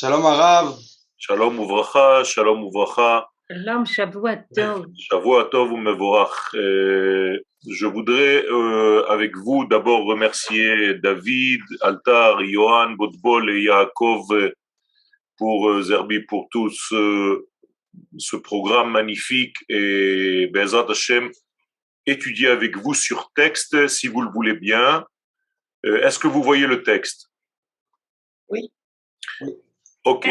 Shalom Arav. Shalom uvracha. Shalom, Shavua Tov. Shavua Tov umevorach. Je voudrais avec vous d'abord remercier David, Altar, Yohan, Botbol et Yaakov pour Zerbi pour tout ce programme magnifique et Be'ezrat Hashem étudier avec vous sur texte si vous le voulez bien. Est-ce que vous voyez le texte? Oui. Ok.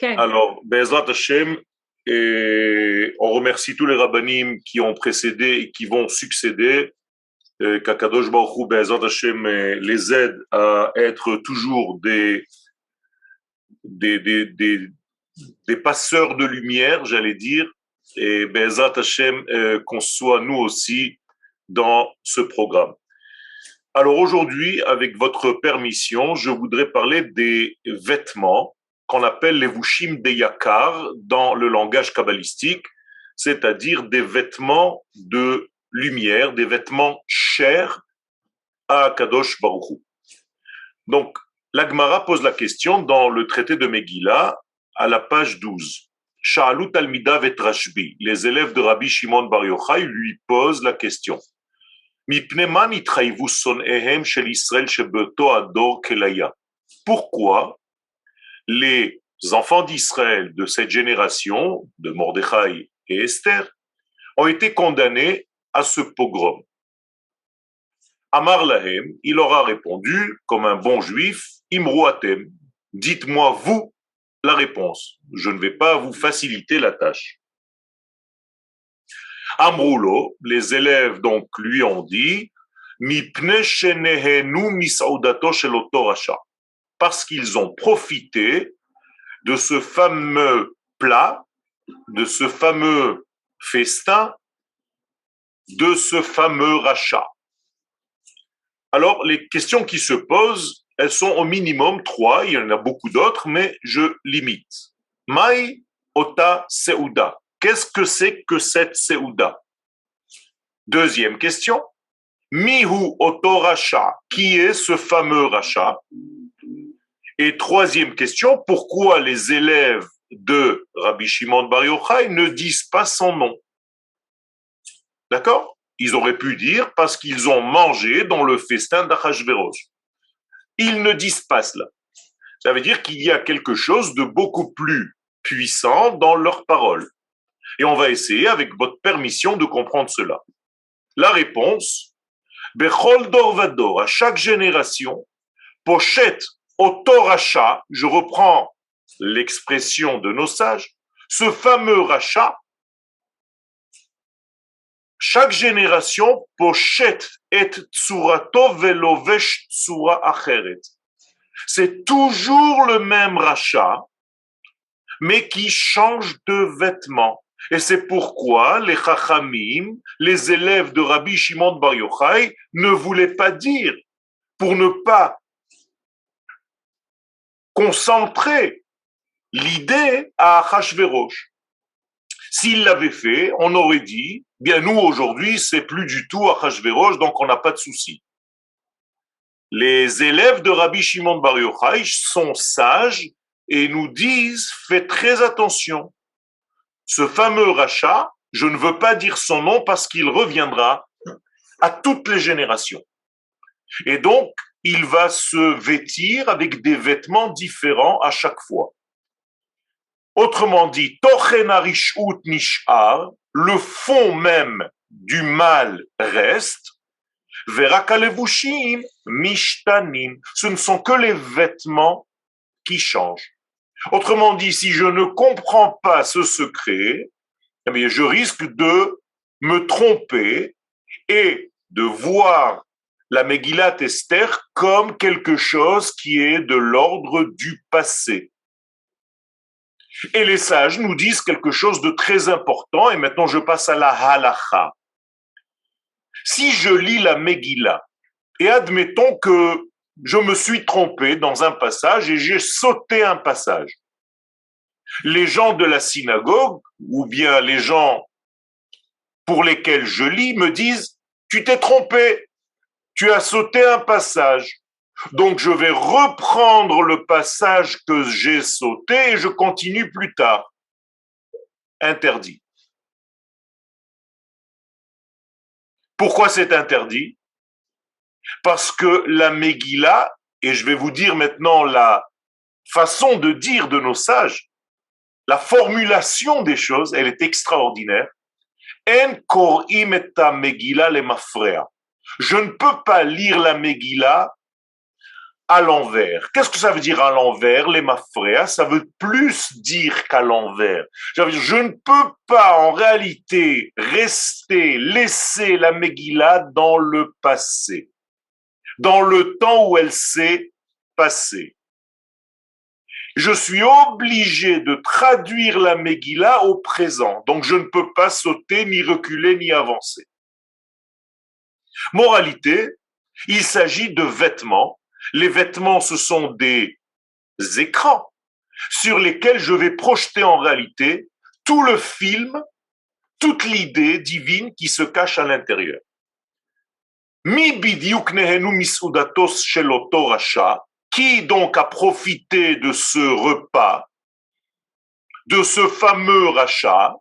Alors, Be'ezrat Hashem, et on remercie tous les rabbanim qui ont précédé et qui vont succéder. Qu'Akadosh Baruch Hu, Be'ezrat Hashem, les aide à être toujours des passeurs de lumière, j'allais dire, et Be'ezrat Hashem, qu'on soit nous aussi dans ce programme. Alors aujourd'hui, avec votre permission, je voudrais parler des vêtements qu'on appelle les vushim de yakar dans le langage kabbalistique, c'est-à-dire des vêtements de lumière, des vêtements chers à Kadosh Baruch Hu. Donc, la Gemara pose la question dans le traité de Megillah, à la page 12. Sha'alu talmidav et Rashbi, les élèves de Rabbi Shimon Bar Yochai lui posent la question. Pourquoi les enfants d'Israël de cette génération, de Mordechai et Esther, ont été condamnés à ce pogrom? Amar Lahem, il aura répondu, comme un bon juif, Imru atem, dites-moi vous la réponse. Je ne vais pas vous faciliter la tâche. Amroulo, les élèves donc lui ont dit, Mipne shenehenu misaudato shel oto rasha, parce qu'ils ont profité de ce fameux plat, de ce fameux festin, de ce fameux rachat. Alors, les questions qui se posent, elles sont au minimum 3, il y en a beaucoup d'autres, mais je limite. Mai ota seuda. Qu'est-ce que c'est que cette seuda? Deuxième question. Mihu oto rachat. Qui est ce fameux rachat? Et troisième question, pourquoi les élèves de Rabbi Shimon Bar Yochai ne disent pas son nom? D'accord? Ils auraient pu dire parce qu'ils ont mangé dans le festin d'Achashverosh. Ils ne disent pas cela. Ça veut dire qu'il y a quelque chose de beaucoup plus puissant dans leurs paroles. Et on va essayer, avec votre permission, de comprendre cela. La réponse, Bechol dor vador, à chaque génération, pochette oto rachat, je reprends l'expression de nos sages, ce fameux rachat, chaque génération pochette et tsurato velovesh tsura acheret. C'est toujours le même rachat, mais qui change de vêtements. Et c'est pourquoi les chachamim, les élèves de Rabbi Shimon Bar Yochai, ne voulaient pas dire, pour ne pas concentrer l'idée à Achashverosh. S'il l'avait fait, on aurait dit, bien nous aujourd'hui, c'est plus du tout Achashverosh, donc on n'a pas de souci. Les élèves de Rabbi Shimon Bar Yochai sont sages et nous disent, faites très attention. Ce fameux rachat, je ne veux pas dire son nom parce qu'il reviendra à toutes les générations. Et donc, il va se vêtir avec des vêtements différents à chaque fois. Autrement dit, Tochen harishut nishar, le fond même du mal reste, verakalevushim mishtanim, ce ne sont que les vêtements qui changent. Autrement dit, si je ne comprends pas ce secret, eh bien, je risque de me tromper et de voir la Megillat Esther comme quelque chose qui est de l'ordre du passé. Et les sages nous disent quelque chose de très important, et maintenant je passe à la halacha. Si je lis la Megillah, et admettons que je me suis trompé dans un passage et j'ai sauté un passage, les gens de la synagogue, ou bien les gens pour lesquels je lis, me disent « Tu t'es trompé, tu as sauté un passage ». Donc je vais reprendre le passage que j'ai sauté et je continue plus tard. Interdit. Pourquoi c'est interdit? Parce que la Megillah, et je vais vous dire maintenant la façon de dire de nos sages, la formulation des choses, elle est extraordinaire. En korim et Megillah le mafrea. Je ne peux pas lire la Megillah à l'envers. Qu'est-ce que ça veut dire à l'envers, les mafrea? Ça veut plus dire qu'à l'envers. Je ne peux pas en réalité laisser la Megillah dans le passé, dans le temps où elle s'est passée. Je suis obligé de traduire la Megillah au présent. Donc je ne peux pas sauter, ni reculer, ni avancer. Moralité, il s'agit de vêtements. Les vêtements, ce sont des écrans sur lesquels je vais projeter en réalité tout le film, toute l'idée divine qui se cache à l'intérieur. Mi bidiuk nehenu misudatos shel oto rasha. Qui donc a profité de ce repas, de ce fameux rachat?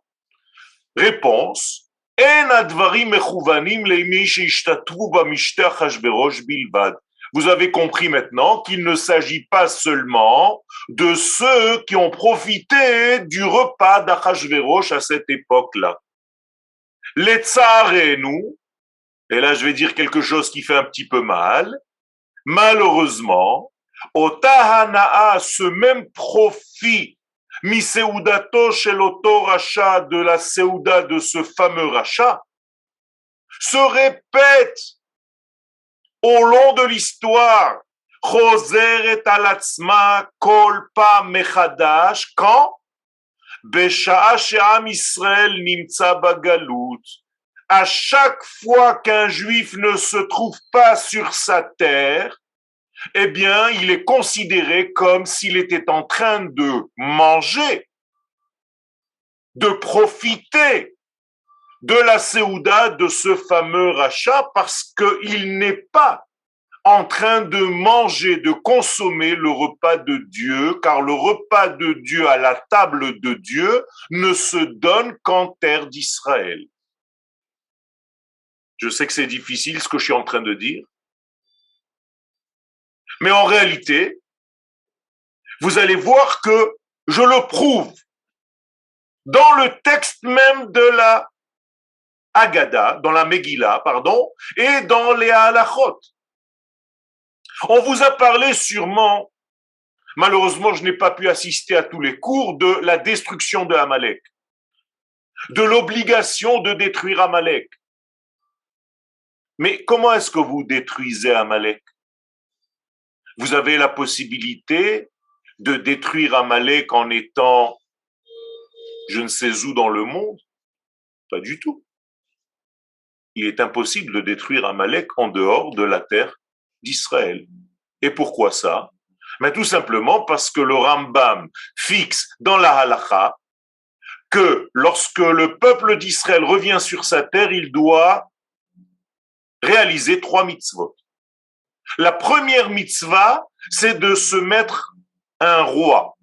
Réponse: En advarim mechuvanim leimi sheishtatru bamishteh Achashverosh bilvad. Vous avez compris maintenant qu'il ne s'agit pas seulement de ceux qui ont profité du repas d'Achashverosh à cette époque-là. Letzarenu, et là je vais dire quelque chose qui fait un petit peu mal, malheureusement, Otahana'a, ce même profit, miseudato shel oto racha, de la seuda de ce fameux rachat, se répète au long de l'histoire. Choseret alatzma kol pa mechadash, quand? Besha'a she'am Israël nimtza bagalut. À chaque fois qu'un juif ne se trouve pas sur sa terre, eh bien, il est considéré comme s'il était en train de manger, de profiter de la séouda de ce fameux rachat, parce qu'il n'est pas en train de manger, de consommer le repas de Dieu, car le repas de Dieu à la table de Dieu ne se donne qu'en terre d'Israël. Je sais que c'est difficile ce que je suis en train de dire, mais en réalité, vous allez voir que je le prouve dans le texte même de la Haggadah, dans la Megillah, pardon, et dans les halachot. On vous a parlé sûrement, malheureusement je n'ai pas pu assister à tous les cours, de la destruction de Amalek, de l'obligation de détruire Amalek. Mais comment est-ce que vous détruisez Amalek? Vous avez la possibilité de détruire Amalek en étant je ne sais où dans le monde? Pas du tout. Il est impossible de détruire Amalek en dehors de la terre d'Israël. Et pourquoi ça? Mais tout simplement parce que le Rambam fixe dans la halakha que lorsque le peuple d'Israël revient sur sa terre, il doit réaliser 3 mitzvot. La première mitzvah, c'est de se mettre un roi.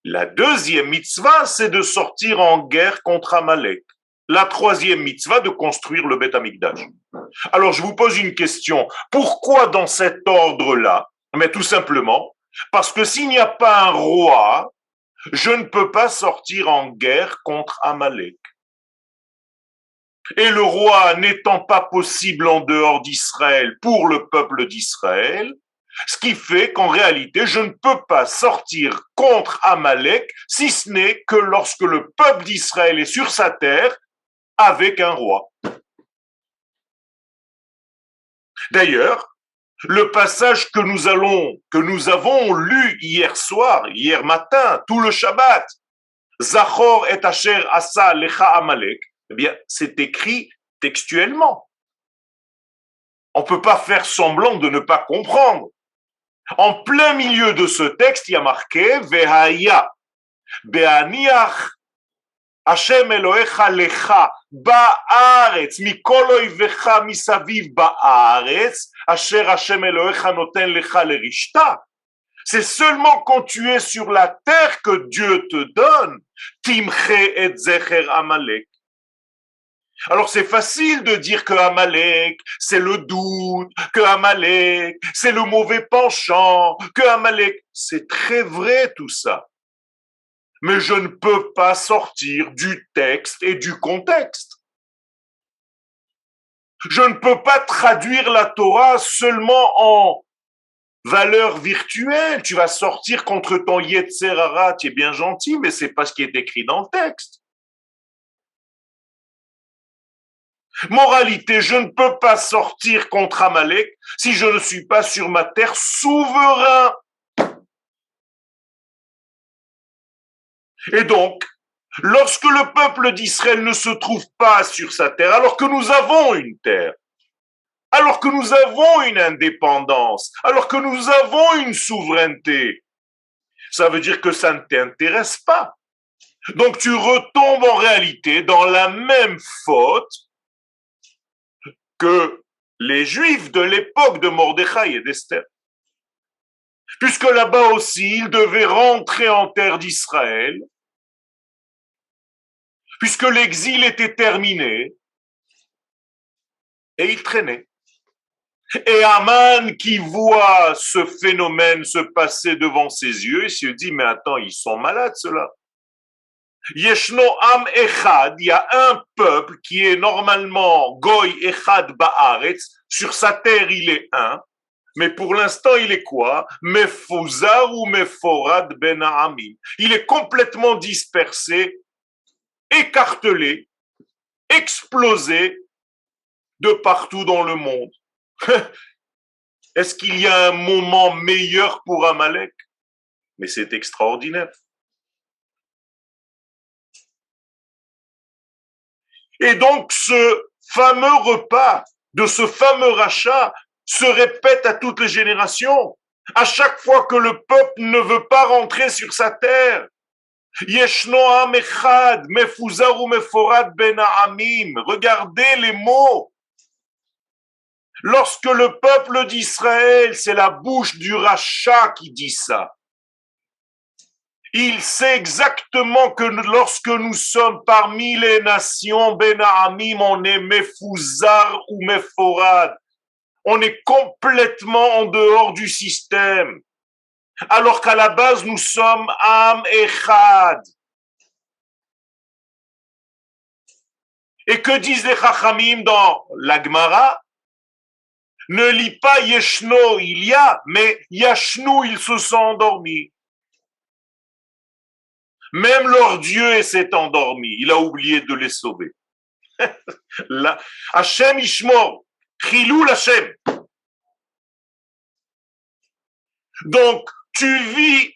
La deuxième mitzvah, c'est de sortir en guerre contre Amalek. La troisième mitzvah, de construire le Beth Amikdash. Alors, je vous pose une question. Pourquoi dans cet ordre-là? Mais tout simplement, parce que s'il n'y a pas un roi, je ne peux pas sortir en guerre contre Amalek. Et le roi n'étant pas possible en dehors d'Israël pour le peuple d'Israël, ce qui fait qu'en réalité, je ne peux pas sortir contre Amalek, si ce n'est que lorsque le peuple d'Israël est sur sa terre avec un roi. D'ailleurs, le passage que nous avons lu hier soir, hier matin, tout le Shabbat, Zachor et Asher Asa Lecha Amalek, eh bien, c'est écrit textuellement. On ne peut pas faire semblant de ne pas comprendre. En plein milieu de ce texte, il y a marqué Vehaya Be'aniach Hashem Elohecha lecha ba'aretz mikol oivecha misaviv ba'aretz asher Hashem Elohecha noten lecha lerishta. C'est seulement quand tu es sur la terre que Dieu te donne Timche et zecher Amalek. Alors c'est facile de dire que Amalek, c'est le doute, que Amalek, c'est le mauvais penchant, que Amalek, c'est très vrai tout ça. Mais je ne peux pas sortir du texte et du contexte. Je ne peux pas traduire la Torah seulement en valeur virtuelle. Tu vas sortir contre ton Yetzer Hara, tu es bien gentil, mais c'est pas ce qui est écrit dans le texte. Moralité, je ne peux pas sortir contre Amalek si je ne suis pas sur ma terre souverain. Et donc, lorsque le peuple d'Israël ne se trouve pas sur sa terre, alors que nous avons une terre, alors que nous avons une indépendance, alors que nous avons une souveraineté, ça veut dire que ça ne t'intéresse pas. Donc tu retombes en réalité dans la même faute que les Juifs de l'époque de Mordechai et d'Esther. Puisque là-bas aussi, ils devaient rentrer en terre d'Israël, puisque l'exil était terminé, et ils traînaient. Et Aman, qui voit ce phénomène se passer devant ses yeux, il se dit, mais attends, ils sont malades, ceux-là. Yeshno Am Echad, il y a un peuple qui est normalement Goy Echad Ba'aretz, sur sa terre il est un, mais pour l'instant il est quoi? Mefuzar ou Meforad Ben Ha'amim. Il est complètement dispersé, écartelé, explosé de partout dans le monde. Est-ce qu'il y a un moment meilleur pour Amalek? Mais c'est extraordinaire. Et donc ce fameux repas de ce fameux rachat se répète à toutes les générations. À chaque fois que le peuple ne veut pas rentrer sur sa terre, Yeshno Am Echad, Mefuzar ou Meforad Ben Ha'amim. Regardez les mots. Lorsque le peuple d'Israël, c'est la bouche du rachat qui dit ça. Il sait exactement que lorsque nous sommes parmi les nations, Ben Ha'amim, on est Mefuzar ou Meforad. On est complètement en dehors du système. Alors qu'à la base, nous sommes Am Echad. Et que disent les Chachamim dans la Gemara? Ne lis pas Yeshno, il y a, mais Yashnu, ils se sont endormis. Même leur Dieu s'est endormi. Il a oublié de les sauver. Hachem Ishmor, Chilul Hachem. Donc, tu vis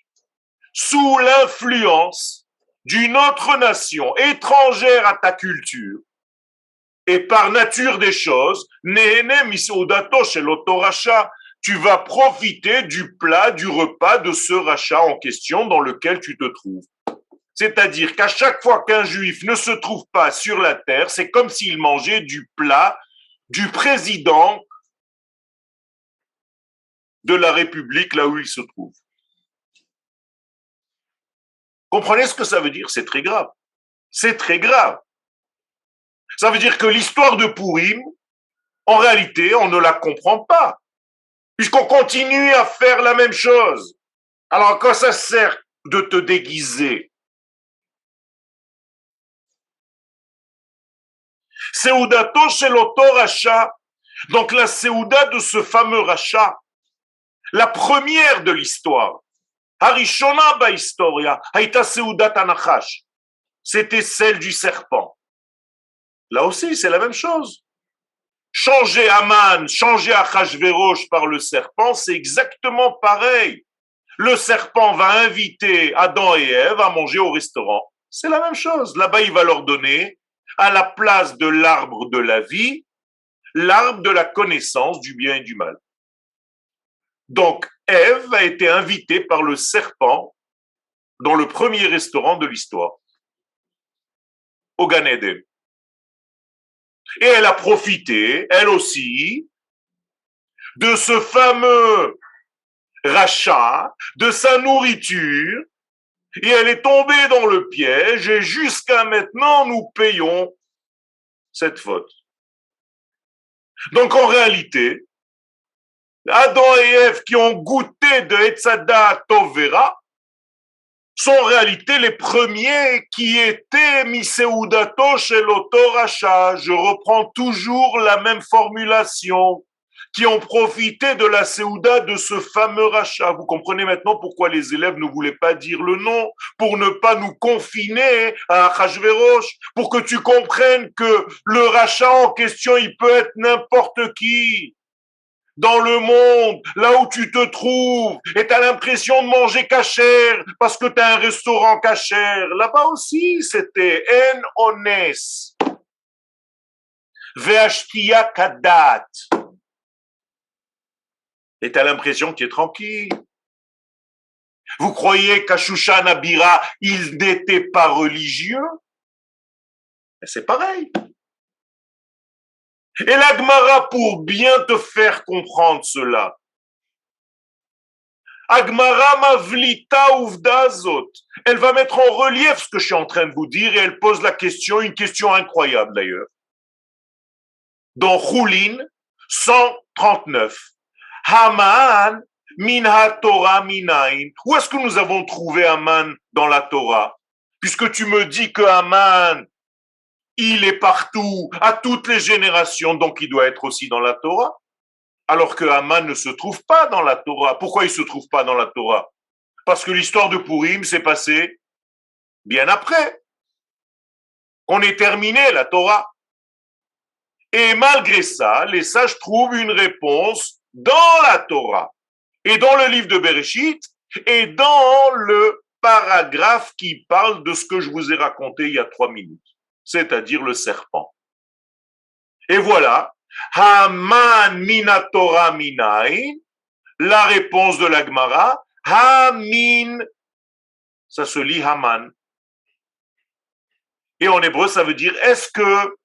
sous l'influence d'une autre nation étrangère à ta culture et par nature des choses, tu vas profiter du plat, du repas de ce rachat en question dans lequel tu te trouves. C'est-à-dire qu'à chaque fois qu'un juif ne se trouve pas sur la terre, c'est comme s'il mangeait du plat du président de la République là où il se trouve. Comprenez ce que ça veut dire? C'est très grave. C'est très grave. Ça veut dire que l'histoire de Pourim, en réalité, on ne la comprend pas, puisqu'on continue à faire la même chose. Alors, à quoi ça sert de te déguiser? Seudato shel oto rachat, donc la Seuda de ce fameux rachat, la première de l'histoire, Harishona ba historia, haïta Seudat anachash, c'était celle du serpent. Là aussi, c'est la même chose. Changer Aman, changer Achashverosh par le serpent, c'est exactement pareil. Le serpent va inviter Adam et Ève à manger au restaurant. C'est la même chose. Là-bas, il va leur donner, à la place de l'arbre de la vie, l'arbre de la connaissance du bien et du mal. Donc, Ève a été invitée par le serpent dans le premier restaurant de l'histoire. au Gan Eden. Et elle a profité, elle aussi, de ce fameux rachat, de sa nourriture, et elle est tombée dans le piège, et jusqu'à maintenant, nous payons cette faute. Donc en réalité, Adam et Ève qui ont goûté de Etzada Tovera sont en réalité les premiers qui étaient Miseudato chez l'Otoracha. Je reprends toujours la même formulation, qui ont profité de la Séouda de ce fameux rachat. Vous comprenez maintenant pourquoi les élèves ne voulaient pas dire le nom, pour ne pas nous confiner à Achashverosh, pour que tu comprennes que le rachat en question, il peut être n'importe qui. Dans le monde, là où tu te trouves, et tu as l'impression de manger cachère parce que tu as un restaurant cachère. Là-bas aussi, c'était en ones. Ve'ashtia kadat. Et tu as l'impression que tu es tranquille. Vous croyez qu'à Shushan Abira, ils n'étaient pas religieux? C'est pareil. Et la Gemara, pour bien te faire comprendre cela, Agmara mavlita uvdazot. Elle va mettre en relief ce que je suis en train de vous dire et elle pose la question, une question incroyable d'ailleurs. Dans Choulin 139, Haman min ha-Torah minayin. Où est-ce que nous avons trouvé Haman dans la Torah? Puisque tu me dis que Haman, il est partout, à toutes les générations, donc il doit être aussi dans la Torah. Alors que Haman ne se trouve pas dans la Torah. Pourquoi il ne se trouve pas dans la Torah? Parce que l'histoire de Purim s'est passée bien après qu'on ait terminé la Torah. Et malgré ça, les sages trouvent une réponse dans la Torah et dans le livre de Bereshit et dans le paragraphe qui parle de ce que je vous ai raconté il y a 3 minutes, c'est-à-dire le serpent. Et voilà, Haman minatora minayin, la réponse de la Gemara, Hamin, ça se lit Haman. Et en hébreu, ça veut dire, est-ce que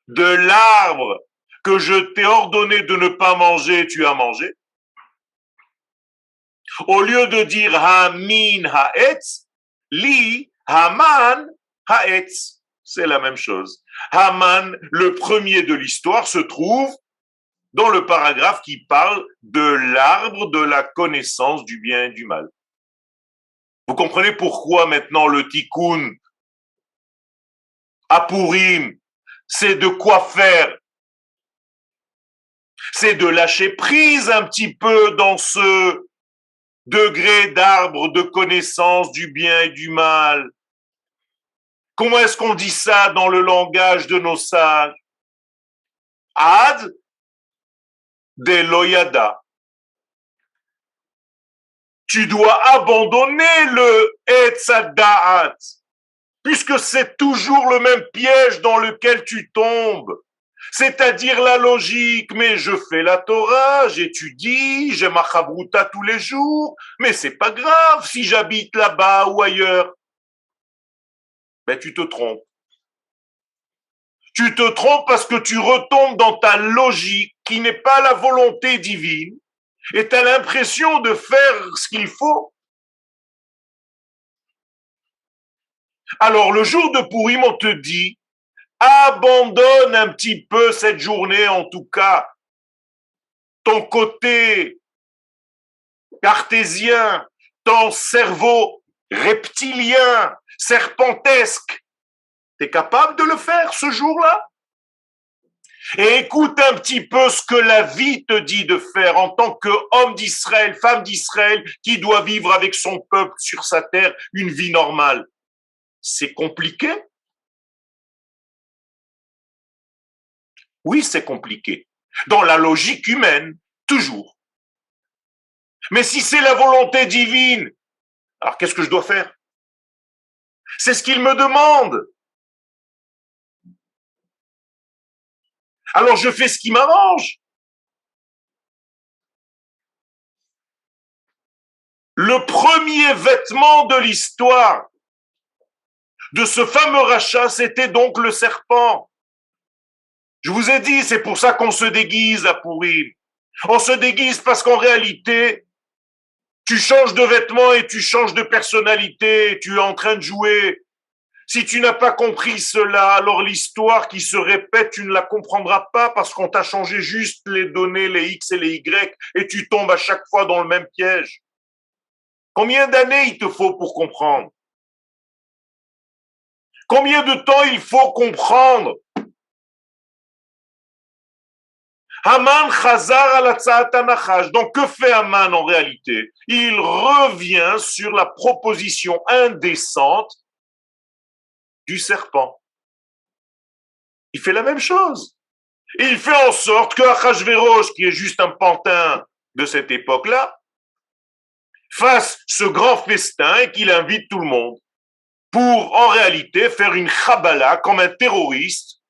de l'arbre que je t'ai ordonné de ne pas manger, tu as mangé? Au lieu de dire Hamin haetz, li Haman haetz. C'est la même chose. Haman, le premier de l'histoire, se trouve dans le paragraphe qui parle de l'arbre de la connaissance du bien et du mal. Vous comprenez pourquoi maintenant le tikkun à Purim, c'est de quoi faire? C'est de lâcher prise un petit peu dans ce degré d'arbre de connaissance du bien et du mal. Comment est-ce qu'on dit ça dans le langage de nos sages? Ad de loyada. Tu dois abandonner le etzadaat, puisque c'est toujours le même piège dans lequel tu tombes. C'est-à-dire la logique, mais je fais la Torah, j'étudie, j'ai ma chabruta tous les jours, mais c'est pas grave si j'habite là-bas ou ailleurs. Ben tu te trompes. Tu te trompes parce que tu retombes dans ta logique qui n'est pas la volonté divine et tu as l'impression de faire ce qu'il faut. Alors le jour de Purim, on te dit, abandonne un petit peu cette journée, en tout cas, ton côté cartésien, ton cerveau reptilien, serpentesque. Tu es capable de le faire ce jour-là? Et écoute un petit peu ce que la vie te dit de faire en tant qu'homme d'Israël, femme d'Israël, qui doit vivre avec son peuple sur sa terre une vie normale. C'est compliqué? Oui, c'est compliqué. Dans la logique humaine, toujours. Mais si c'est la volonté divine, alors qu'est-ce que je dois faire? C'est ce qu'il me demande. Alors je fais ce qui m'arrange. Le premier vêtement de l'histoire de ce fameux rachat, c'était donc le serpent. Je vous ai dit, c'est pour ça qu'on se déguise à Pourim. On se déguise parce qu'en réalité, tu changes de vêtements et tu changes de personnalité, tu es en train de jouer. Si tu n'as pas compris cela, alors l'histoire qui se répète, tu ne la comprendras pas parce qu'on t'a changé juste les données, les X et les Y, et tu tombes à chaque fois dans le même piège. Combien d'années il te faut pour comprendre? Combien de temps il faut comprendre? Haman chazar al hatzat hanachash. Donc que fait Haman en réalité? Il revient sur la proposition indécente du serpent. Il fait la même chose. Et il fait en sorte que Achashverosh, qui est juste un pantin de cette époque-là, fasse ce grand festin et qu'il invite tout le monde pour en réalité faire une chabala comme un terroriste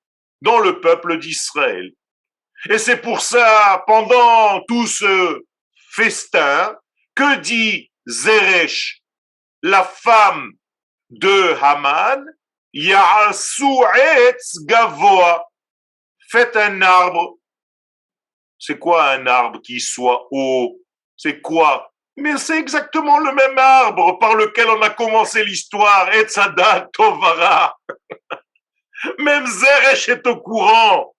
dans le peuple d'Israël. Et c'est pour ça, pendant tout ce festin, que dit Zeresh, la femme de Haman? Ya'asu etz gavoa. Faites un arbre. C'est quoi un arbre qui soit haut? C'est quoi? Mais c'est exactement le même arbre par lequel on a commencé l'histoire. Etz hadat tovara. Même Zeresh est au courant.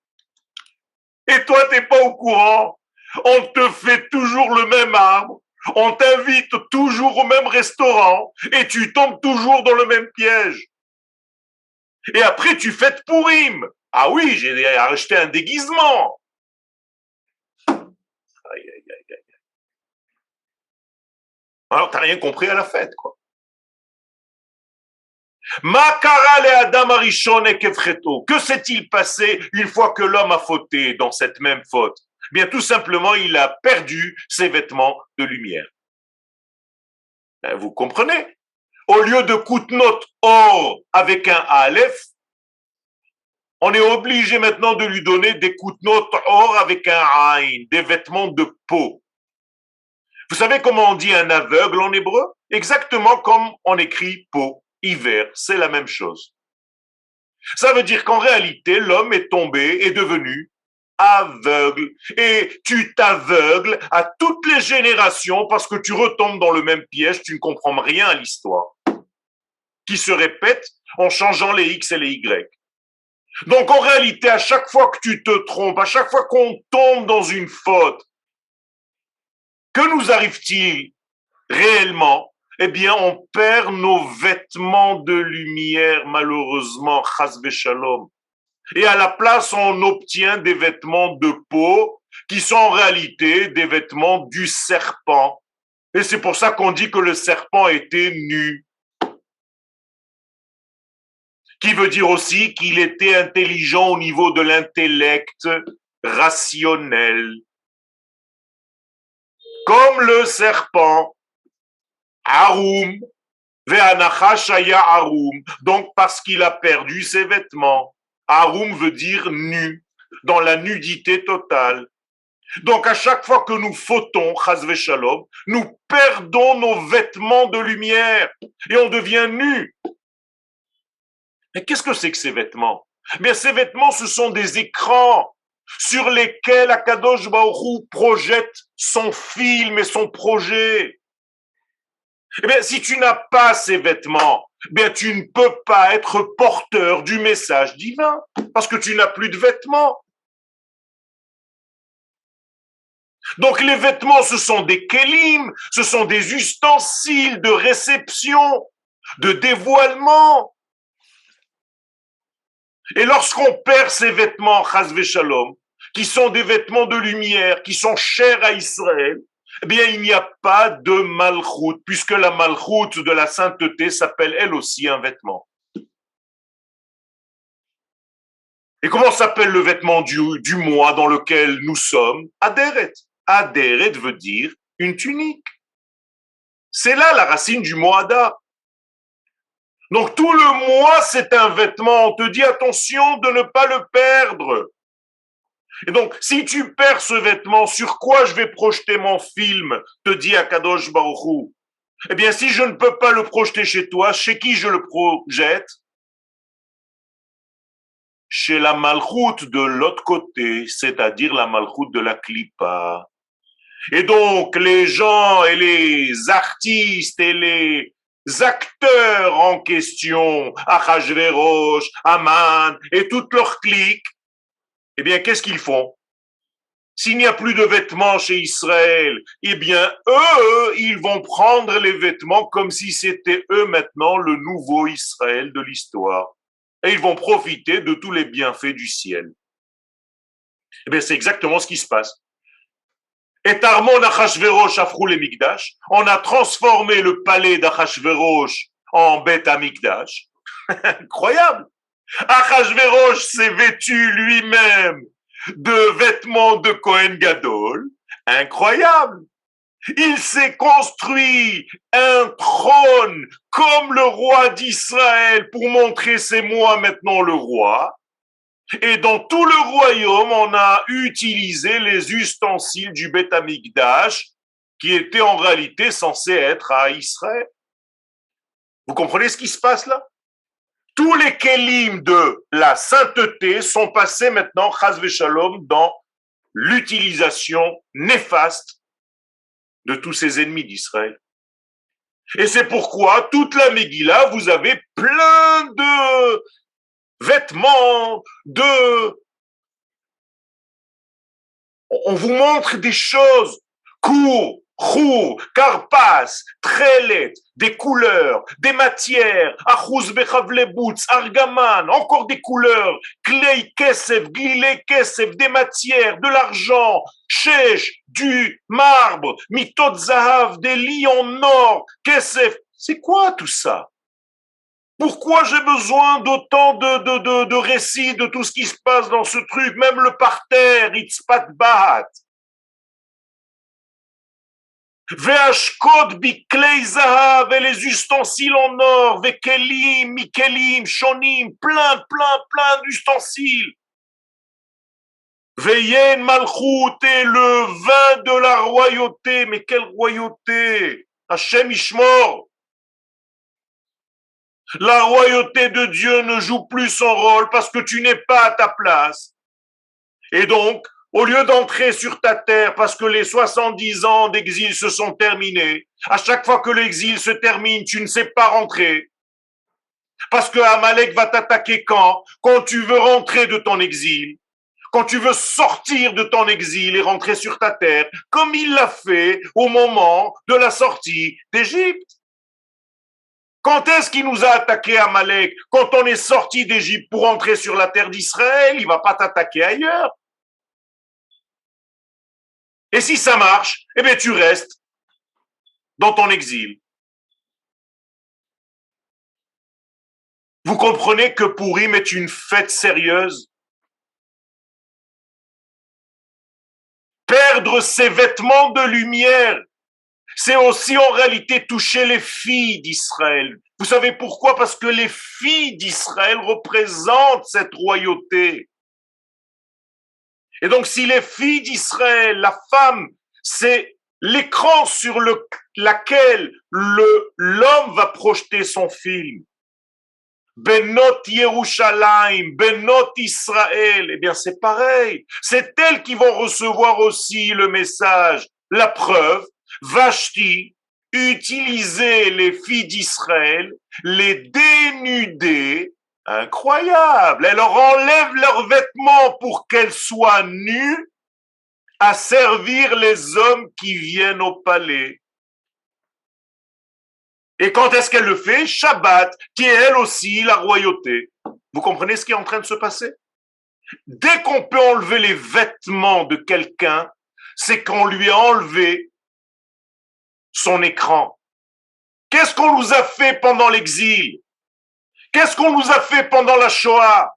Et toi, t'es pas au courant. On te fait toujours le même arbre. On t'invite toujours au même restaurant. Et tu tombes toujours dans le même piège. Et après, tu fêtes Pourim. Ah oui, j'ai acheté un déguisement. Aïe, aïe, aïe, aïe. Alors, t'as rien compris à la fête, quoi. Que s'est-il passé une fois que l'homme a fauté dans cette même faute? Bien, tout simplement, il a perdu ses vêtements de lumière. Vous comprenez? Au lieu de Koutnot or avec un Aleph, on est obligé maintenant de lui donner des Koutnot or avec un Aïn, des vêtements de peau. Vous savez comment on dit un aveugle en hébreu? Exactement comme on écrit peau. Hiver, c'est la même chose. Ça veut dire qu'en réalité, l'homme est tombé, est devenu aveugle. Et tu t'aveugles à toutes les générations parce que tu retombes dans le même piège, tu ne comprends rien à l'histoire, qui se répète en changeant les X et les Y. Donc en réalité, à chaque fois que tu te trompes, à chaque fois qu'on tombe dans une faute, que nous arrive-t-il réellement? Eh bien, on perd nos vêtements de lumière, malheureusement, chas v'shalom. Et à la place, on obtient des vêtements de peau qui sont en réalité des vêtements du serpent. Et c'est pour ça qu'on dit que le serpent était nu. Qui veut dire aussi qu'il était intelligent au niveau de l'intellect rationnel. Comme le serpent. Arum, ve'anachash haya arum. Donc parce qu'il a perdu ses vêtements. Arum veut dire nu, dans la nudité totale. Donc à chaque fois que nous fautons, chas v'shalom, nous perdons nos vêtements de lumière et on devient nu. Mais qu'est-ce que c'est que ces vêtements? Bien, ces vêtements, ce sont des écrans sur lesquels Akadosh Baruch Hu projette son film et son projet. Eh bien, si tu n'as pas ces vêtements, bien, tu ne peux pas être porteur du message divin, parce que tu n'as plus de vêtements. Donc, les vêtements, ce sont des kélim, ce sont des ustensiles de réception, de dévoilement. Et lorsqu'on perd ces vêtements, chas v'shalom, qui sont des vêtements de lumière, qui sont chers à Israël, eh bien, il n'y a pas de malchoute, puisque la malchoute de la sainteté s'appelle elle aussi un vêtement. Et comment s'appelle le vêtement du mois dans lequel nous sommes? Aderet. Aderet veut dire une tunique. C'est là la racine du mot Adar. Donc tout le mois, c'est un vêtement. On te dit attention de ne pas le perdre. Et donc, si tu perds ce vêtement, sur quoi je vais projeter mon film, te dit Akadosh Baruch Hu? Eh bien, si je ne peux pas le projeter chez toi, chez qui je le projette? chez la malchoute de l'autre côté, c'est-à-dire la malchoute de la Klippa. Et donc, les gens et les artistes et les acteurs en question, Achashverosh, Aman et toute leur clique, eh bien, qu'est-ce qu'ils font? S'il n'y a plus de vêtements chez Israël, eh bien, eux, ils vont prendre les vêtements comme si c'était eux maintenant le nouveau Israël de l'histoire. Et ils vont profiter de tous les bienfaits du ciel. Eh bien, c'est exactement ce qui se passe. Et Armon Achashverosh Afrou le Mikdash, on a transformé le palais d'Achashverosh en Beth Amikdash. Incroyable! Achashverosh s'est vêtu lui-même de vêtements de Kohen Gadol. Incroyable! Il s'est construit un trône comme le roi d'Israël pour montrer c'est moi maintenant le roi. Et dans tout le royaume, on a utilisé les ustensiles du Beth Amikdash qui étaient en réalité censés être à Israël. Vous comprenez ce qui se passe là? Tous les kelim de la sainteté sont passés maintenant, chas v'shalom, dans l'utilisation néfaste de tous ces ennemis d'Israël. Et c'est pourquoi toute la Megillah, vous avez plein de vêtements, on vous montre des choses courts, chour, karpas, trelet, des couleurs, des matières, achuz bechavlebutz, argaman, encore des couleurs, klei kesef, glile kesef, des matières, de l'argent, shesh, du marbre, mitot zahav, des lits en or, kesef. C'est quoi tout ça? Pourquoi j'ai besoin d'autant de récits de tout ce qui se passe dans ce truc, même le parterre, itzpat bahat. Ve'ashkot biklei zahav, et les ustensiles en or, ve'kelim, mikelim, shonim, plein d'ustensiles. Ve'yen malchut, et le vin de la royauté, mais quelle royauté? Hashem Ishmor. La royauté de Dieu ne joue plus son rôle parce que tu n'es pas à ta place. Et donc, au lieu d'entrer sur ta terre parce que les 70 ans d'exil se sont terminés, à chaque fois que l'exil se termine, tu ne sais pas rentrer. Parce que Amalek va t'attaquer quand tu veux rentrer de ton exil, quand tu veux sortir de ton exil et rentrer sur ta terre, comme il l'a fait au moment de la sortie d'Égypte. Quand est-ce qu'il nous a attaqué Amalek? Quand on est sorti d'Égypte pour entrer sur la terre d'Israël, il ne va pas t'attaquer ailleurs. Et si ça marche, eh bien tu restes dans ton exil. Vous comprenez que Pourim est une fête sérieuse? Perdre ses vêtements de lumière, c'est aussi en réalité toucher les filles d'Israël. Vous savez pourquoi? Parce que les filles d'Israël représentent cette royauté. Et donc, si les filles d'Israël, la femme, c'est l'écran sur laquelle l'homme va projeter son film. Benot Yerushalayim, Benot Israël, eh bien c'est pareil. C'est elles qui vont recevoir aussi le message. La preuve, Vashti utilisait les filles d'Israël, les dénuder. Incroyable. Elle leur enlève leurs vêtements pour qu'elles soient nues à servir les hommes qui viennent au palais. Et quand est-ce qu'elle le fait? Shabbat, qui est elle aussi la royauté. Vous comprenez ce qui est en train de se passer? Dès qu'on peut enlever les vêtements de quelqu'un, c'est qu'on lui a enlevé son écran. Qu'est-ce qu'on nous a fait pendant l'exil? Qu'est-ce qu'on nous a fait pendant la Shoah?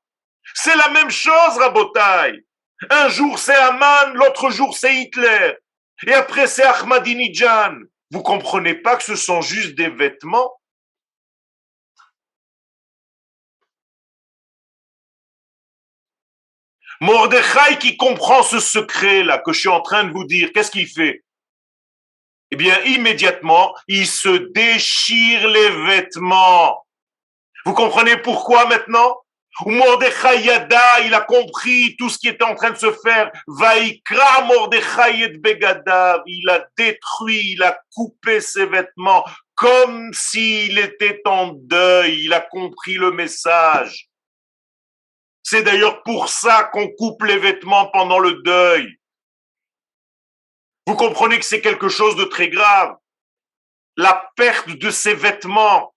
C'est la même chose, Rabotai. Un jour c'est Haman, l'autre jour c'est Hitler. Et après c'est Ahmadinejad. Vous comprenez pas que ce sont juste des vêtements? Mordechai qui comprend ce secret-là que je suis en train de vous dire, qu'est-ce qu'il fait? Eh bien, immédiatement, il se déchire les vêtements. Vous comprenez pourquoi maintenant? Ou Mordechai Yada, il a compris tout ce qui était en train de se faire. Vaikra Mordechai et Begadav, il a détruit, il a coupé ses vêtements comme s'il était en deuil. Il a compris le message. C'est d'ailleurs pour ça qu'on coupe les vêtements pendant le deuil. Vous comprenez que c'est quelque chose de très grave. La perte de ses vêtements,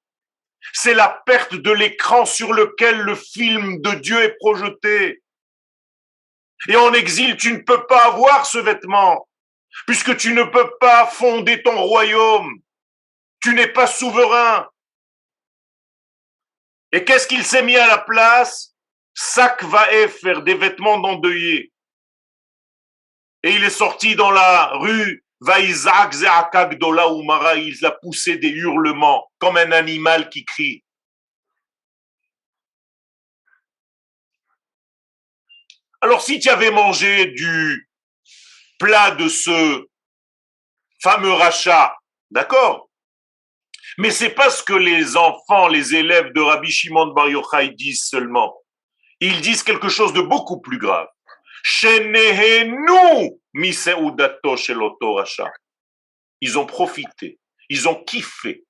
c'est la perte de l'écran sur lequel le film de Dieu est projeté. Et en exil, tu ne peux pas avoir ce vêtement, puisque tu ne peux pas fonder ton royaume. Tu n'es pas souverain. Et qu'est-ce qu'il s'est mis à la place? Sac vaéfer, des vêtements d'endeuillé. Et il est sorti dans la rue, Vaïzak Zeaka Gdola Umara, il a poussé des hurlements, comme un animal qui crie. Alors si tu avais mangé du plat de ce fameux rachat, d'accord? Mais c'est pas ce que les enfants, les élèves de Rabbi Shimon Bar Yochai disent seulement. Ils disent quelque chose de beaucoup plus grave. Ils ont profité, ils ont kiffé,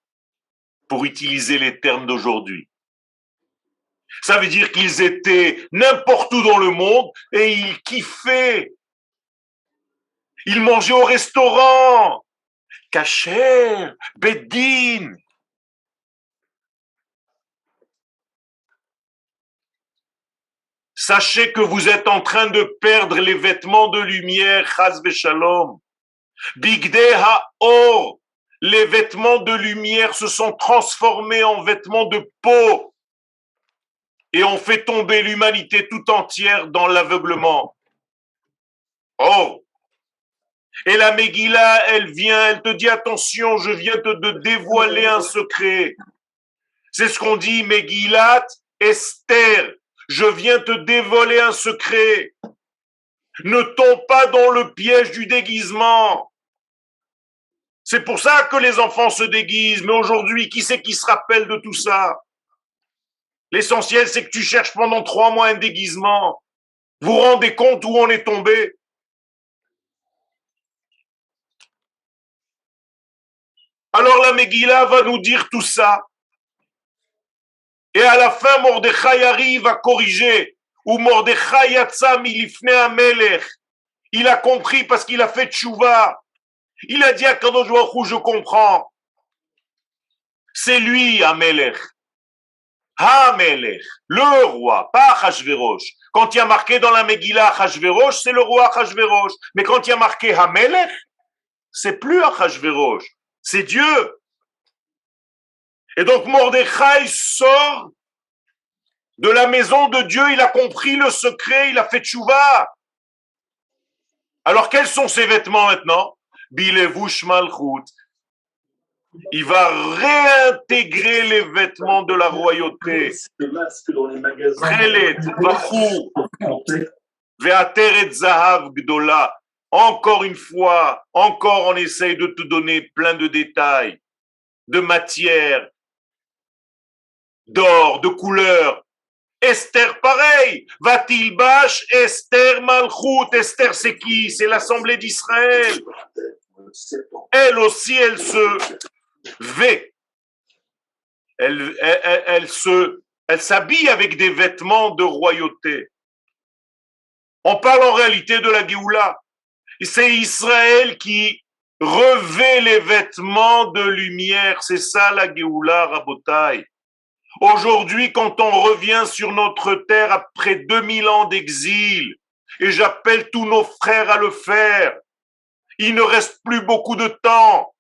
pour utiliser les termes d'aujourd'hui. Ça veut dire qu'ils étaient n'importe où dans le monde et ils kiffaient. Ils mangeaient au restaurant, kasher, beddin. Sachez que vous êtes en train de perdre les vêtements de lumière, chas v'shalom. Bigdei ha'or, les vêtements de lumière se sont transformés en vêtements de peau et on fait tomber l'humanité tout entière dans l'aveuglement. Oh! Et la Megillah, elle vient, elle te dit attention, je viens te dévoiler un secret. C'est ce qu'on dit, Megillat Esther. Je viens te dévoiler un secret. Ne tombe pas dans le piège du déguisement. C'est pour ça que les enfants se déguisent. Mais aujourd'hui, qui c'est qui se rappelle de tout ça? L'essentiel, c'est que tu cherches pendant 3 mois un déguisement. Vous vous rendez compte où on est tombé? Alors la Megillah va nous dire tout ça. Et à la fin, Mordechai arrive à corriger. Ou Mordechai yatsa milifnei hamelech. Il a compris parce qu'il a fait tchouva. Il a dit à Kadosh Baruch Hu, je comprends. C'est lui, Hamelech. Hamelech, le roi, pas Achashverosh. Quand il y a marqué dans la Megillah Achashverosh, c'est le roi Achashverosh. Mais quand il y a marqué Hamelech, c'est plus Achashverosh, c'est Dieu. Et donc Mordechai sort de la maison de Dieu, il a compris le secret, il a fait tchouva. Alors quels sont ses vêtements maintenant? Bilevush malchut. Il va réintégrer les vêtements de la royauté. Chelet, Bachou, Ve'ateret Zahav Gdola. Encore une fois, encore on essaye de te donner plein de détails, de matière, d'or, de couleurs. Esther, pareil. Vatilbash, Esther Malchut. Esther, c'est qui? C'est l'Assemblée d'Israël. Elle aussi, elle se vêt. Elle s'habille avec des vêtements de royauté. On parle en réalité de la Géoula. C'est Israël qui revêt les vêtements de lumière. C'est ça la Géoula, Rabotai. Aujourd'hui, quand on revient sur notre terre après 2000 ans d'exil, et j'appelle tous nos frères à le faire, il ne reste plus beaucoup de temps.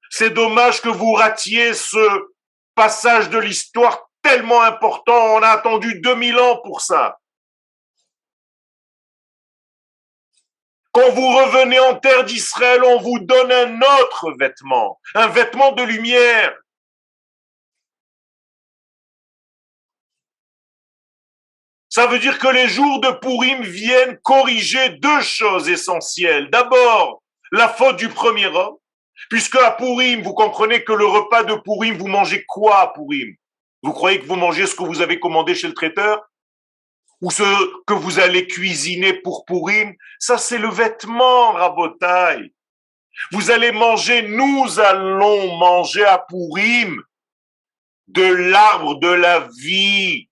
C'est dommage que vous ratiez ce passage de l'histoire tellement important. On a attendu 2000 ans pour ça. Quand vous revenez en terre d'Israël, on vous donne un autre vêtement, un vêtement de lumière. Ça veut dire que les jours de Pourim viennent corriger 2 choses essentielles. D'abord, la faute du premier homme, puisque à Pourim, vous comprenez que le repas de Pourim, vous mangez quoi à Pourim? Vous croyez que vous mangez ce que vous avez commandé chez le traiteur? Ou ce que vous allez cuisiner pour Pourim? Ça, c'est le vêtement, Rabotai. Vous allez manger, nous allons manger à Pourim de l'arbre de la vie.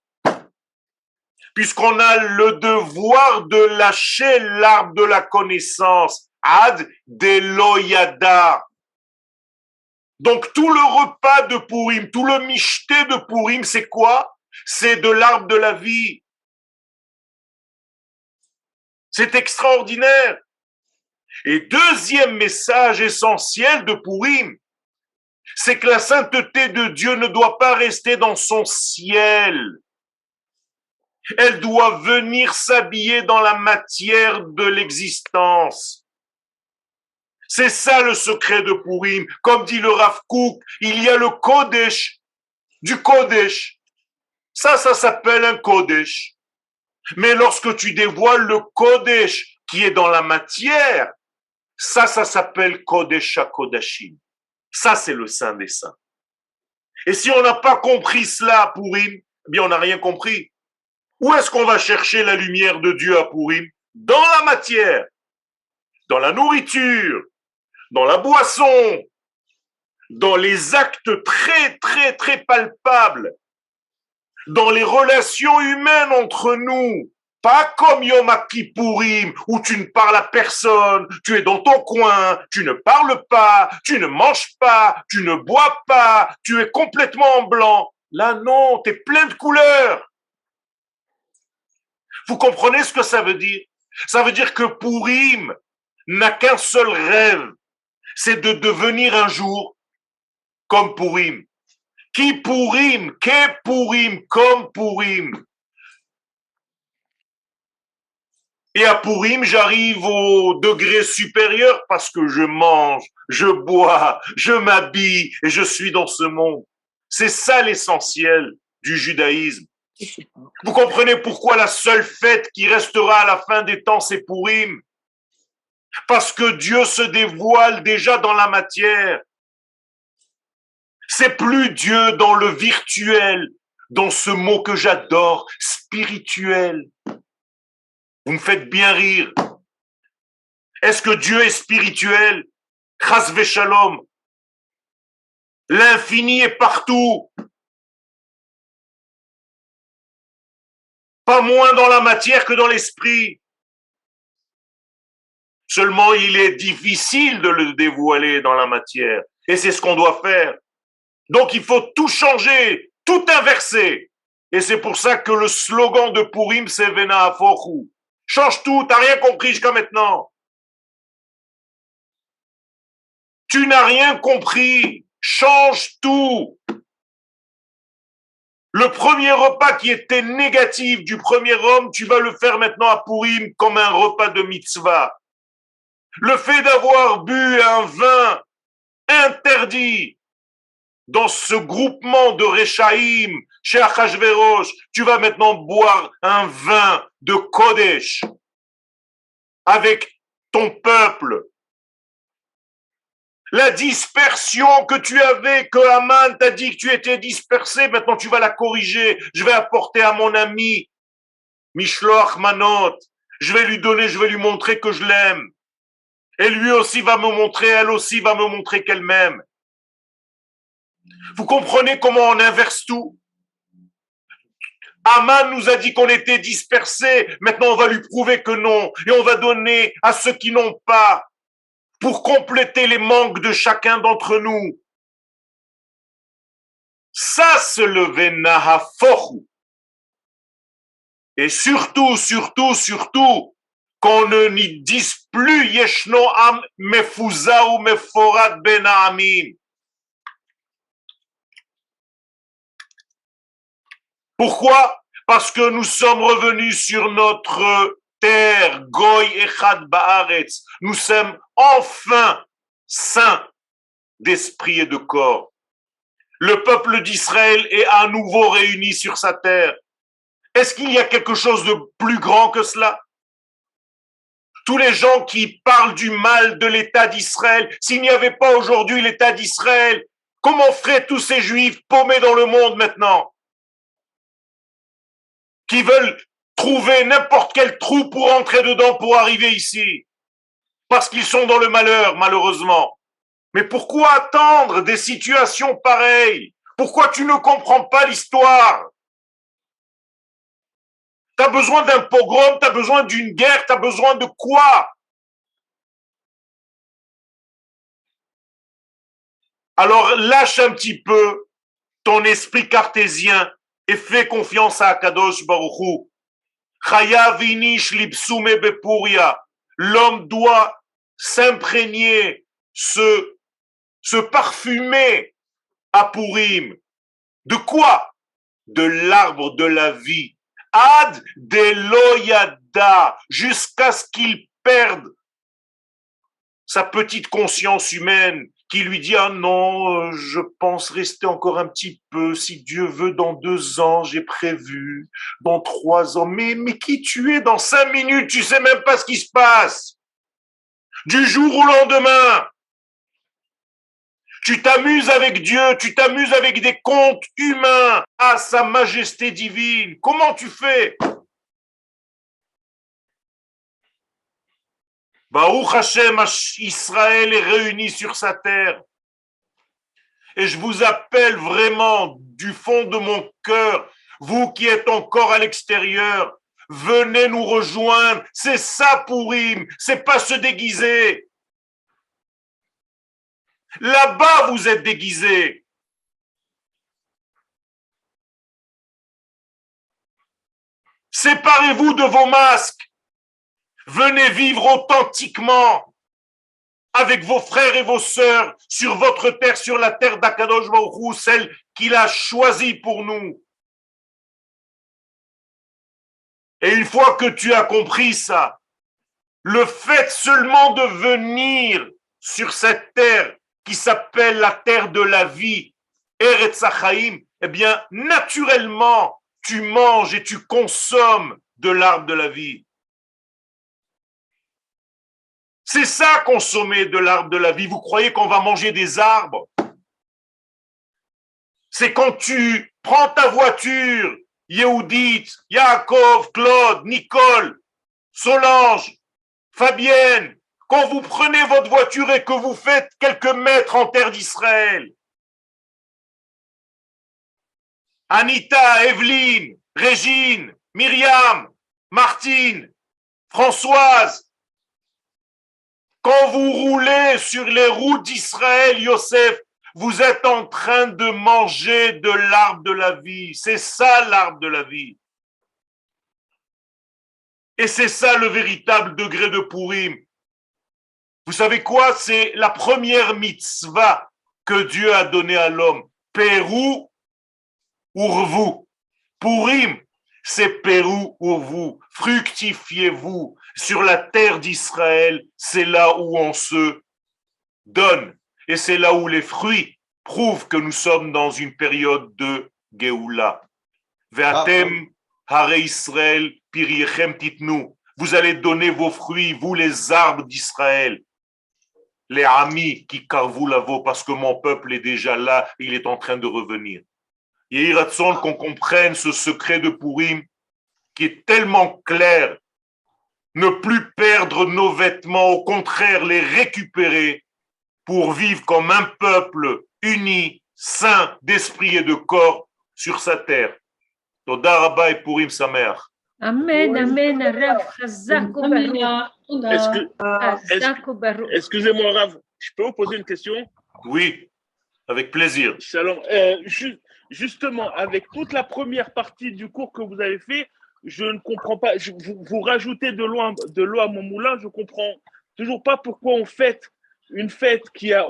Puisqu'on a le devoir de lâcher l'arbre de la connaissance. Ad deloyada. Donc tout le repas de Pourim, tout le michté de Pourim, c'est quoi? C'est de l'arbre de la vie. C'est extraordinaire. Et deuxième message essentiel de Pourim, c'est que la sainteté de Dieu ne doit pas rester dans son ciel. Elle doit venir s'habiller dans la matière de l'existence. C'est ça le secret de Pourim. Comme dit le Rav Kook, il y a le Kodesh du Kodesh. Ça s'appelle un Kodesh. Mais lorsque tu dévoiles le Kodesh qui est dans la matière, ça s'appelle Kodesh HaKodashim. Ça, c'est le Saint des Saints. Et si on n'a pas compris cela à Pourim, eh bien, on n'a rien compris. Où est-ce qu'on va chercher la lumière de Dieu à Pourim? Dans la matière, dans la nourriture, dans la boisson, dans les actes très, très, très palpables, dans les relations humaines entre nous. Pas comme Yom Kippourim, où tu ne parles à personne, tu es dans ton coin, tu ne parles pas, tu ne manges pas, tu ne bois pas, tu es complètement en blanc. Là, non, tu es plein de couleurs. Vous comprenez ce que ça veut dire? Ça veut dire que Pourim n'a qu'un seul rêve, c'est de devenir un jour comme Pourim. Qui Pourim, qu'est Pourim, comme Pourim. Et à Pourim, j'arrive au degré supérieur parce que je mange, je bois, je m'habille et je suis dans ce monde. C'est ça l'essentiel du judaïsme. Vous comprenez pourquoi la seule fête qui restera à la fin des temps, c'est Pourim? Parce que Dieu se dévoile déjà dans la matière. C'est plus Dieu dans le virtuel, dans ce mot que j'adore, spirituel. Vous me faites bien rire. Est-ce que Dieu est spirituel? Chas v'shalom. L'infini est partout. Pas moins dans la matière que dans l'esprit. Seulement, il est difficile de le dévoiler dans la matière. Et c'est ce qu'on doit faire. Donc, il faut tout changer, tout inverser. Et c'est pour ça que le slogan de Pourim, c'est Vena Afochu. Change tout, t'as rien compris jusqu'à maintenant. Tu n'as rien compris. Change tout. Le premier repas qui était négatif du premier homme, tu vas le faire maintenant à Pourim comme un repas de mitzvah. Le fait d'avoir bu un vin interdit dans ce groupement de Rechaïm chez Achashverosh, tu vas maintenant boire un vin de Kodesh avec ton peuple. La dispersion que tu avais, que Haman t'a dit que tu étais dispersé, maintenant tu vas la corriger. Je vais apporter à mon ami Mishloach Manot. Je vais lui donner, je vais lui montrer que je l'aime. Et lui aussi va me montrer, elle aussi va me montrer qu'elle m'aime. Vous comprenez comment on inverse tout? Haman nous a dit qu'on était dispersés. Maintenant, on va lui prouver que non. Et on va donner à ceux qui n'ont pas pour compléter les manques de chacun d'entre nous. Ça, c'est le Venahafochu. Et surtout, qu'on ne n'y dise plus Yeshno Am Mefuza ou Meforat Ben Ha'amim. Pourquoi? Parce que nous sommes revenus sur notre terre, Goy Echad Baaretz. Nous sommes enfin saints d'esprit et de corps. Le peuple d'Israël est à nouveau réuni sur sa terre. Est-ce qu'il y a quelque chose de plus grand que cela? Tous les gens qui parlent du mal de l'État d'Israël, s'il n'y avait pas aujourd'hui l'État d'Israël, comment feraient tous ces juifs paumés dans le monde maintenant? qui veulent trouver n'importe quel trou pour entrer dedans pour arriver ici. Parce qu'ils sont dans le malheur, malheureusement. Mais pourquoi attendre des situations pareilles? Pourquoi tu ne comprends pas l'histoire? Tu as besoin d'un pogrom, tu as besoin d'une guerre, tu as besoin de quoi? Alors lâche un petit peu ton esprit cartésien et fais confiance à Akadosh Baruch Hu. L'homme doit s'imprégner, se parfumer à Purim. De quoi? De l'arbre de la vie. Ad deloyada, jusqu'à ce qu'il perde sa petite conscience humaine qui lui dit ah non, je pense rester encore un petit peu, si Dieu veut, dans 2 ans, j'ai prévu, dans 3 ans, mais qui tu es dans 5 minutes, tu sais même pas ce qui se passe. Du jour au lendemain, tu t'amuses avec Dieu, tu t'amuses avec des contes humains à sa majesté divine. Comment tu fais? Baruch Hashem, Israël est réuni sur sa terre. Et je vous appelle vraiment du fond de mon cœur, vous qui êtes encore à l'extérieur, venez nous rejoindre. C'est ça Pourim, c'est pas se déguiser. Là-bas, vous êtes déguisés. Séparez-vous de vos masques. Venez vivre authentiquement avec vos frères et vos sœurs sur votre terre, sur la terre d'Akadosh Baruch Hu, celle qu'il a choisie pour nous. Et une fois que tu as compris ça, le fait seulement de venir sur cette terre qui s'appelle la terre de la vie, Eretz HaChaim, eh bien, naturellement, tu manges et tu consommes de l'arbre de la vie. C'est ça, consommer de l'arbre de la vie. Vous croyez qu'on va manger des arbres? C'est quand tu prends ta voiture, Yehudit, Yaakov, Claude, Nicole, Solange, Fabienne, quand vous prenez votre voiture et que vous faites quelques mètres en terre d'Israël. Anita, Evelyne, Régine, Myriam, Martine, Françoise, quand vous roulez sur les routes d'Israël, Yosef, vous êtes en train de manger de l'arbre de la vie. C'est ça l'arbre de la vie. Et c'est ça le véritable degré de Pourim. Vous savez quoi? C'est la première mitzvah que Dieu a donnée à l'homme. Pérou urvu. Pourim, c'est Pérou urvu. Fructifiez-vous. Sur la terre d'Israël, c'est là où on se donne. Et c'est là où les fruits prouvent que nous sommes dans une période de Géoula. Ve'atem hare Israël piriechem titnu. Vous allez donner vos fruits, vous les arbres d'Israël. Les amis qui carvou lavo, parce que mon peuple est déjà là, il est en train de revenir. Yehi Ratson, qu'on comprenne ce secret de Pourim qui est tellement clair. Ne plus perdre nos vêtements, au contraire les récupérer pour vivre comme un peuple uni, saint d'esprit et de corps sur sa terre. Toda Rabba et Purim Samer. Amen, amen, Rav, chazak ubaruch. Excusez-moi, Rav, je peux vous poser une question? Oui, avec plaisir. Shalom. Justement, avec toute la première partie du cours que vous avez fait, je ne comprends pas. Vous rajoutez de l'eau à mon moulin. Je comprends toujours pas pourquoi on fête une fête qui a.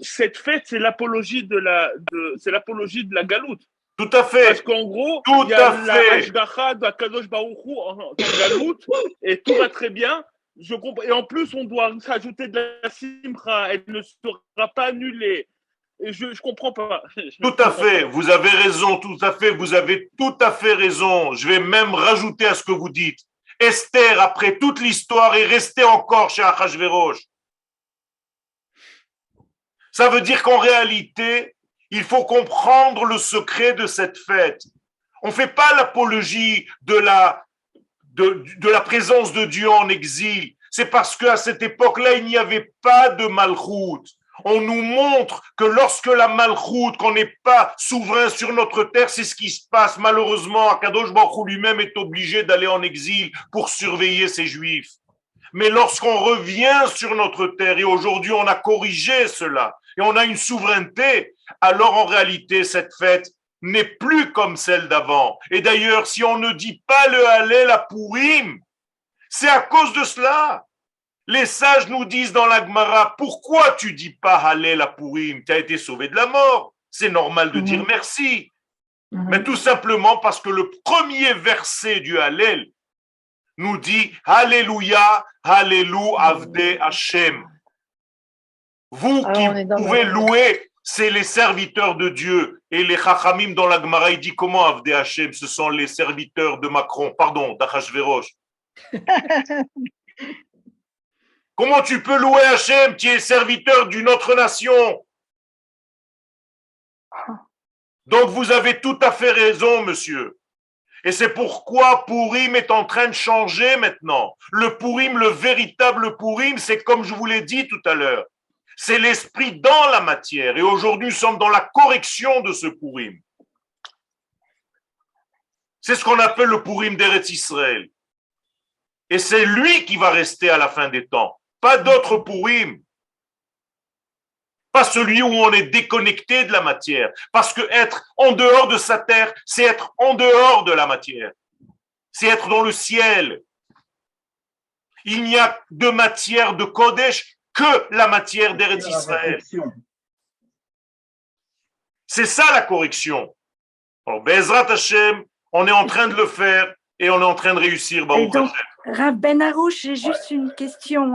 Cette fête, c'est l'apologie de la galoute. Tout à fait. Parce qu'en gros, il y a la Hashgacha d'Akadosh Baruch Hu en galoute et tout va très bien. Je comprends. Et en plus, on doit rajouter de la simcha. Elle ne sera pas annulée. Et je comprends pas. Tout à fait, vous avez raison, tout à fait, vous avez tout à fait raison. Je vais même rajouter à ce que vous dites. Esther, après toute l'histoire, est restée encore chez Achashverosh. Ça veut dire qu'en réalité, il faut comprendre le secret de cette fête. On ne fait pas l'apologie de la présence de Dieu en exil. C'est parce qu'à cette époque-là, il n'y avait pas de malchoute. On nous montre que lorsque la malchoute, qu'on n'est pas souverain sur notre terre, c'est ce qui se passe. Malheureusement, Akadosh Baruch Hu lui-même est obligé d'aller en exil pour surveiller ses juifs. Mais lorsqu'on revient sur notre terre, et aujourd'hui on a corrigé cela, et on a une souveraineté, alors en réalité cette fête n'est plus comme celle d'avant. Et d'ailleurs, si on ne dit pas le Hallel à Pourim, c'est à cause de cela. Les sages nous disent dans la Gemara, pourquoi tu dis pas Hallel à Pourim? Tu as été sauvé de la mort. C'est normal de dire merci. Mais tout simplement parce que le premier verset du Hallel nous dit Alléluia, Alléluia, Avdei Hashem. Vous qui pouvez louer, c'est les serviteurs de Dieu. Et les Chachamim dans la Gemara, il dit comment Avdei Hashem? Ce sont les serviteurs de Macron, pardon, d'Achashverosh. Comment tu peux louer Hashem? Tu es serviteur d'une autre nation. Donc vous avez tout à fait raison, monsieur. Et c'est pourquoi Pourim est en train de changer maintenant. Le Pourim, le véritable Pourim, c'est comme je vous l'ai dit tout à l'heure. C'est l'esprit dans la matière. Et aujourd'hui, nous sommes dans la correction de ce Pourim. C'est ce qu'on appelle le Pourim d'Eretz Israël. Et c'est lui qui va rester à la fin des temps. Pas d'autre Pourim. Pas celui où on est déconnecté de la matière. Parce que être en dehors de sa terre, c'est être en dehors de la matière. C'est être dans le ciel. Il n'y a de matière de Kodesh que la matière d'Eretz Israël. C'est ça la correction. Alors, Be'ezrat Hashem, on est en train de le faire et on est en train de réussir. Et donc, Rav Ben Arouche, j'ai juste une question.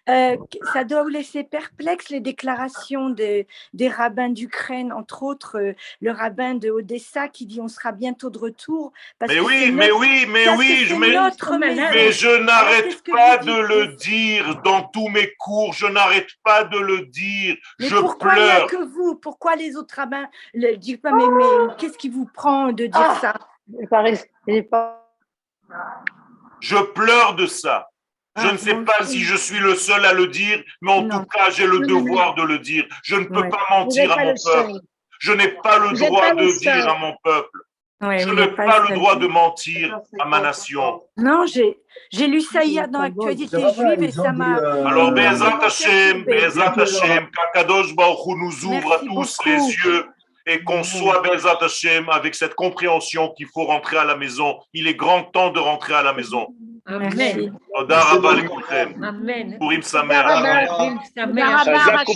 Ça doit vous laisser perplexe les déclarations des rabbins d'Ukraine, entre autres le rabbin de Odessa qui dit on sera bientôt de retour. Mais je n'arrête pas de le dire dans tous mes cours, je n'arrête pas de le dire. Mais je pourquoi pleure. Il n'y a que vous? Pourquoi les autres rabbins ne le disent pas? Mais qu'est-ce qui vous prend de dire ça? Je pleure de ça. Je ne sais pas si je suis le seul à le dire, mais en tout cas, j'ai le devoir de le dire. Je ne peux pas mentir à mon peuple. Je n'ai pas le droit de dire à mon peuple. Je n'ai pas le droit de mentir à ma nation. Non, j'ai lu ça hier dans l'actualité juive et ça m'a... Alors, Be'ezrat Hashem, qu'Akadosh Baruch Hu nous ouvre à tous les yeux et qu'on soit Be'ezrat Hashem avec cette compréhension qu'il faut rentrer à la maison. Il est grand temps de rentrer à la maison. Amen. Toda rabba likulchem. Amen. Purim Sameach. Purim Sameach.